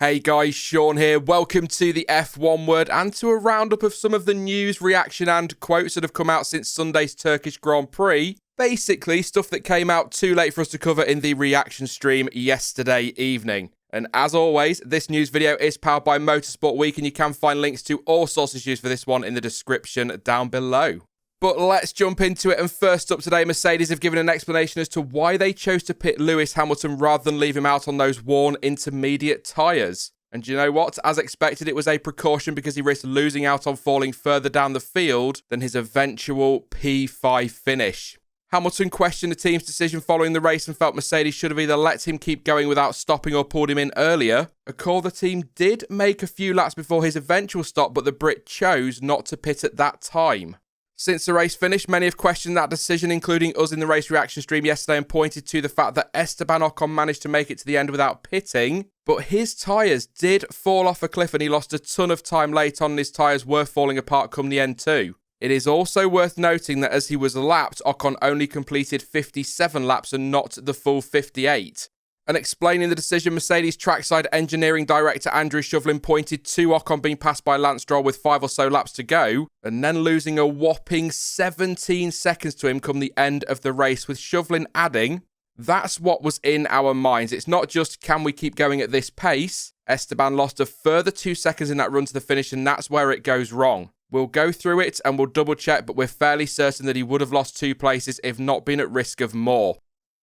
Hey guys, Sean here. Welcome to the F1 Word and to a roundup of some of the news, reaction and quotes that have come out since Sunday's Turkish Grand Prix. Basically, stuff that came out too late for us to cover in the reaction stream yesterday evening. And as always, this news video is powered by Motorsport Week and you can find links to all sources used for this one in the description down below. But let's jump into it, and first up today, Mercedes have given an explanation as to why they chose to pit Lewis Hamilton rather than leave him out on those worn intermediate tyres. And you know what? As expected, it was a precaution because he risked losing out on falling further down the field than his eventual P5 finish. Hamilton questioned the team's decision following the race and felt Mercedes should have either let him keep going without stopping or pulled him in earlier. A call the team did make a few laps before his eventual stop, but the Brit chose not to pit at that time. Since the race finished, many have questioned that decision, including us in the race reaction stream yesterday, and pointed to the fact that Esteban Ocon managed to make it to the end without pitting, but his tyres did fall off a cliff and he lost a ton of time late on and his tyres were falling apart come the end too. It is also worth noting that as he was lapped, Ocon only completed 57 laps and not the full 58. And explaining the decision, Mercedes trackside engineering director Andrew Shovlin pointed to Ocon being passed by Lance Stroll with 5 or so laps to go, and then losing a whopping 17 seconds to him come the end of the race, with Shovlin adding, "That's what was in our minds. It's not just can we keep going at this pace. Esteban lost a further 2 seconds in that run to the finish, and that's where it goes wrong. We'll go through it and we'll double check, but we're fairly certain that he would have lost 2 places if not been at risk of more."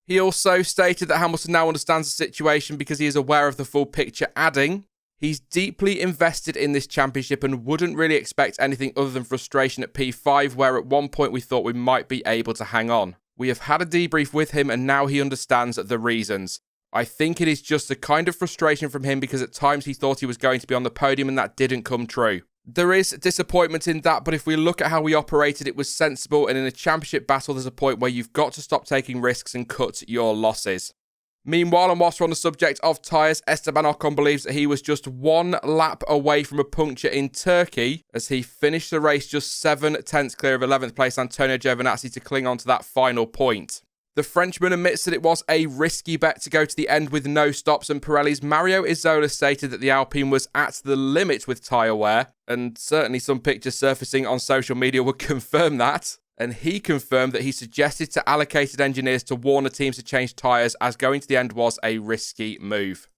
He also stated that Hamilton now understands the situation because he is aware of the full picture, adding, "He's deeply invested in this championship and wouldn't really expect anything other than frustration at P5, where at one point we thought we might be able to hang on. We have had a debrief with him and now he understands the reasons. I think it is just a kind of frustration from him because at times he thought he was going to be on the podium and that didn't come true. There is disappointment in that, but if we look at how we operated, it was sensible, and in a championship battle, there's a point where you've got to stop taking risks and cut your losses." Meanwhile, and whilst we're on the subject of tyres, Esteban Ocon believes that he was just 1 lap away from a puncture in Turkey as he finished the race just 7 tenths clear of 11th place Antonio Giovinazzi to cling on to that final point. The Frenchman admits that it was a risky bet to go to the end with no stops, and Pirelli's Mario Isola stated that the Alpine was at the limit with tyre wear, and certainly some pictures surfacing on social media would confirm that. And he confirmed that he suggested to allocated engineers to warn the teams to change tyres, as going to the end was a risky move.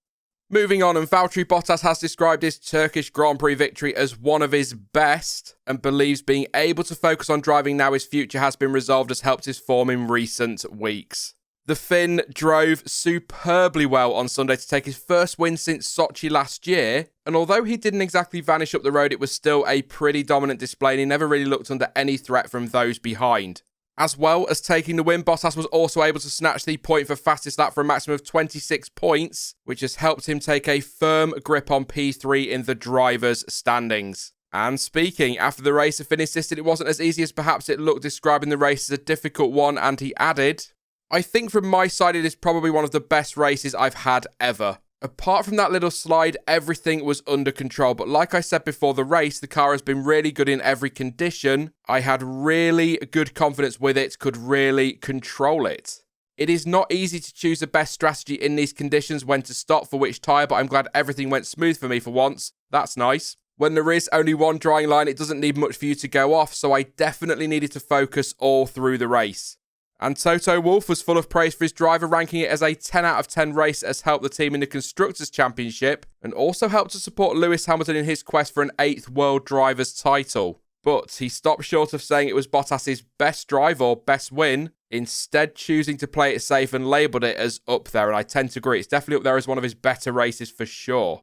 Moving on, and Valtteri Bottas has described his Turkish Grand Prix victory as one of his best and believes being able to focus on driving now his future has been resolved has helped his form in recent weeks. The Finn drove superbly well on Sunday to take his first win since Sochi last year, and although he didn't exactly vanish up the road, it was still a pretty dominant display and he never really looked under any threat from those behind. As well as taking the win, Bottas was also able to snatch the point for fastest lap for a maximum of 26 points, which has helped him take a firm grip on P3 in the drivers' standings. And speaking, after the race, the Finn insisted it wasn't as easy as perhaps it looked, describing the race as a difficult one, and he added, "I think from my side it is probably one of the best races I've had ever. Apart from that little slide, everything was under control, but like I said before the race, the car has been really good in every condition. I had really good confidence with it, could really control it. It is not easy to choose the best strategy in these conditions, when to stop for which tyre, but I'm glad everything went smooth for me for once. That's nice. When there is only one drying line, it doesn't need much for you to go off, so I definitely needed to focus all through the race." And Toto Wolff was full of praise for his driver, ranking it as a 10 out of 10 race that has helped the team in the Constructors' Championship and also helped to support Lewis Hamilton in his quest for an 8th World Drivers' title. But he stopped short of saying it was Bottas' best drive or best win, instead choosing to play it safe and labelled it as up there, and I tend to agree. It's definitely up there as one of his better races for sure.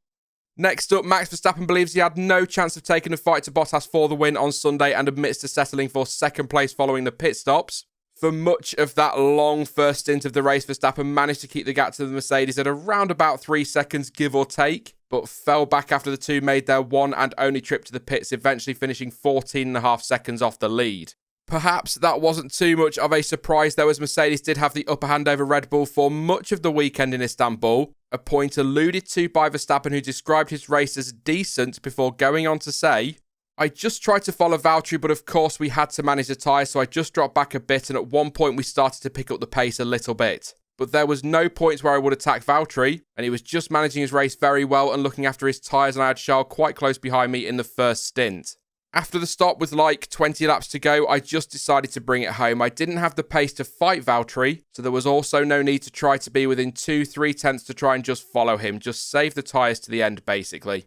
Next up, Max Verstappen believes he had no chance of taking a fight to Bottas for the win on Sunday and admits to settling for 2nd place following the pit stops. For much of that long first stint of the race, Verstappen managed to keep the gap to the Mercedes at around about 3 seconds, give or take, but fell back after the two made their one and only trip to the pits, eventually finishing 14.5 seconds off the lead. Perhaps that wasn't too much of a surprise though, as Mercedes did have the upper hand over Red Bull for much of the weekend in Istanbul, a point alluded to by Verstappen, who described his race as decent before going on to say, "I just tried to follow Valtteri, but of course we had to manage the tyres, so I just dropped back a bit, and at one point we started to pick up the pace a little bit. but there was no points where I would attack Valtteri, and he was just managing his race very well and looking after his tyres, and I had Charles quite close behind me in the first stint. After the stop with like 20 laps to go, I just decided to bring it home. I didn't have the pace to fight Valtteri, so there was also no need to try to be within 2-3 tenths to try and just follow him, just save the tyres to the end basically.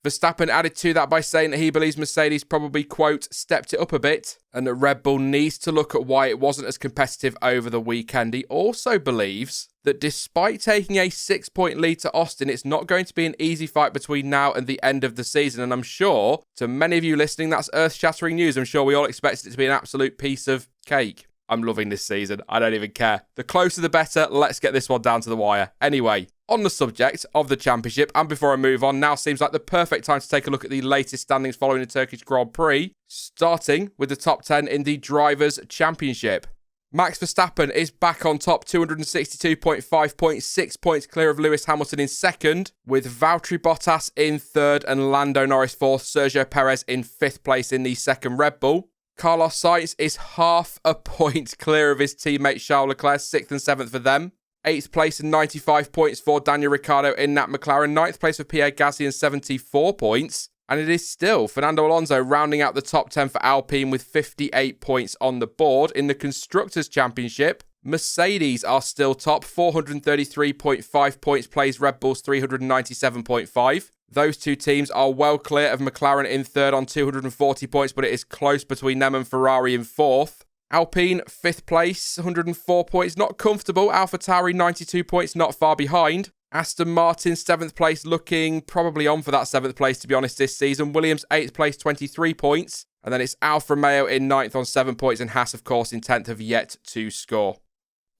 Verstappen added to that by saying that he believes Mercedes probably, quote, stepped it up a bit, and that Red Bull needs to look at why it wasn't as competitive over the weekend. He also believes that despite taking a 6-point lead to Austin, it's not going to be an easy fight between now and the end of the season. And I'm sure, to many of you listening, that's earth-shattering news. I'm sure we all expected it to be an absolute piece of cake. I'm loving this season. I don't even care. The closer the better. Let's get this one down to the wire. Anyway, on the subject of the championship, and before I move on, now seems like the perfect time to take a look at the latest standings following the Turkish Grand Prix, starting with the top 10 in the Drivers' Championship. Max Verstappen is back on top, 262.5 points, 6 points clear of Lewis Hamilton in second, with Valtteri Bottas in third and Lando Norris fourth, Sergio Perez in fifth place in the second Red Bull. Carlos Sainz is half a point clear of his teammate Charles Leclerc, 6th and 7th for them. 8th place and 95 points for Daniel Ricciardo in Nat McLaren. 9th place for Pierre Gasly and 74 points. And it is still Fernando Alonso rounding out the top 10 for Alpine with 58 points on the board. In the Constructors' Championship, Mercedes are still top, 433.5 points, plays Red Bull's 397.5. Those two teams are well clear of McLaren in third on 240 points, but it is close between them and Ferrari in fourth. Alpine, 5th place, 104 points, not comfortable. AlphaTauri, 92 points, not far behind. Aston Martin, 7th place, looking probably on for that 7th place, to be honest, this season. Williams, 8th place, 23 points. And then it's Alfa Romeo in 9th on 7 points, and Haas, of course, in 10th, have yet to score.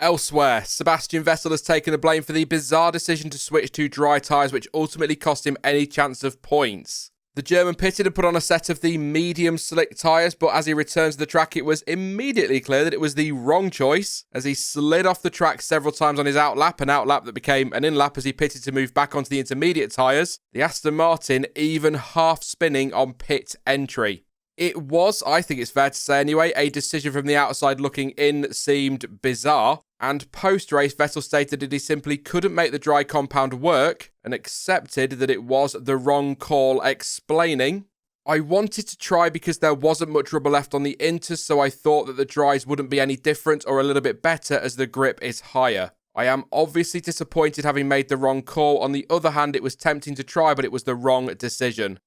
Elsewhere, Sebastian Vettel has taken the blame for the bizarre decision to switch to dry tyres, which ultimately cost him any chance of points. The German pitted and put on a set of the medium slick tyres, but as he returned to the track, it was immediately clear that it was the wrong choice, as he slid off the track several times on his outlap, an outlap that became an inlap as he pitted to move back onto the intermediate tyres. The Aston Martin even half spinning on pit entry. It was, I think it's fair to say anyway, a decision from the outside looking in seemed bizarre. And post-race, Vettel stated that he simply couldn't make the dry compound work and accepted that it was the wrong call, explaining, "I wanted to try because there wasn't much rubber left on the inters, so I thought that the dries wouldn't be any different or a little bit better as the grip is higher. I am obviously disappointed having made the wrong call. On the other hand, it was tempting to try, but it was the wrong decision."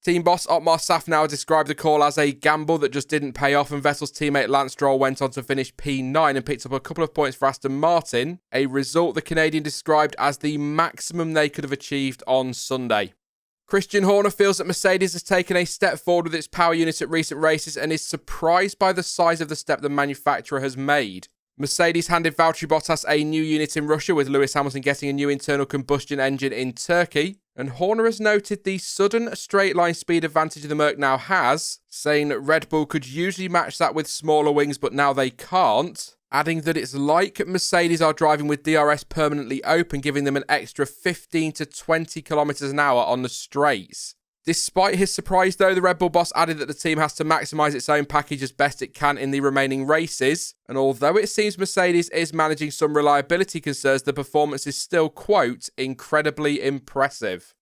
Team boss Otmar Safnauer described the call as a gamble that just didn't pay off, and Vettel's teammate Lance Stroll went on to finish P9 and picked up a couple of points for Aston Martin, a result the Canadian described as the maximum they could have achieved on Sunday. Christian Horner feels that Mercedes has taken a step forward with its power unit at recent races and is surprised by the size of the step the manufacturer has made. Mercedes handed Valtteri Bottas a new unit in Russia, with Lewis Hamilton getting a new internal combustion engine in Turkey. And Horner has noted the sudden straight line speed advantage the Merc now has, saying that Red Bull could usually match that with smaller wings, but now they can't, adding that it's like Mercedes are driving with DRS permanently open, giving them an extra 15 to 20 kilometers an hour on the straights. Despite his surprise, though, the Red Bull boss added that the team has to maximise its own package as best it can in the remaining races. And although it seems Mercedes is managing some reliability concerns, the performance is still, quote, incredibly impressive.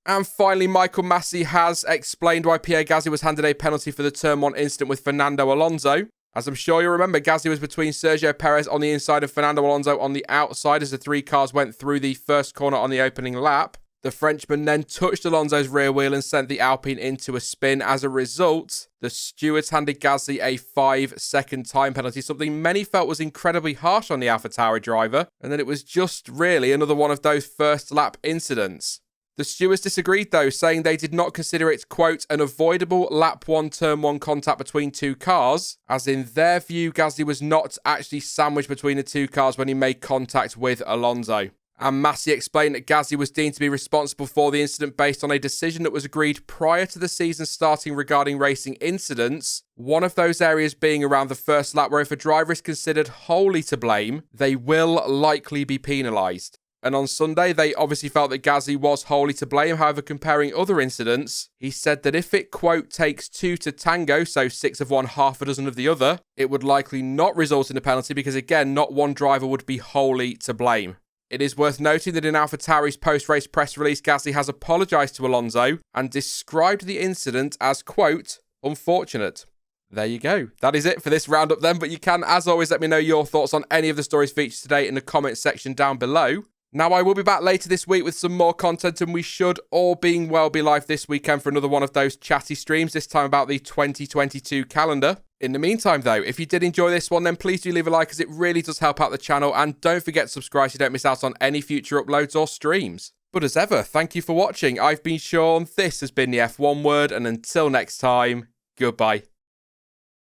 And finally, Michael Masi has explained why Pierre Gasly was handed a penalty for the Turn 1 incident with Fernando Alonso. As I'm sure you'll remember, Gasly was between Sergio Perez on the inside and Fernando Alonso on the outside as the three cars went through the first corner on the opening lap. The Frenchman then touched Alonso's rear wheel and sent the Alpine into a spin. As a result, the stewards handed Gasly a 5-second time penalty, something many felt was incredibly harsh on the AlphaTauri driver, and that it was just really another one of those first lap incidents. The stewards disagreed though, saying they did not consider it, quote, an avoidable lap 1 turn 1 contact between two cars, as in their view Gasly was not actually sandwiched between the two cars when he made contact with Alonso. And Masi explained that Gasly was deemed to be responsible for the incident based on a decision that was agreed prior to the season starting regarding racing incidents, one of those areas being around the first lap, where if a driver is considered wholly to blame, they will likely be penalised. And on Sunday, they obviously felt that Gasly was wholly to blame. However, comparing other incidents, he said that if it, quote, takes two to tango, so 6 of one, half a dozen of the other, it would likely not result in a penalty because, again, not one driver would be wholly to blame. It is worth noting that in AlphaTauri's post-race press release, Gasly has apologised to Alonso and described the incident as, quote, unfortunate. There you go. That is it for this roundup then, but you can, as always, let me know your thoughts on any of the stories featured today in the comments section down below. Now, I will be back later this week with some more content, and we should, all being well, be live this weekend for another one of those chatty streams, this time about the 2022 calendar. In the meantime, though, if you did enjoy this one, then please do leave a like, as it really does help out the channel, and don't forget to subscribe so you don't miss out on any future uploads or streams. But as ever, thank you for watching. I've been Sean, this has been the F1 Word, and until next time, goodbye.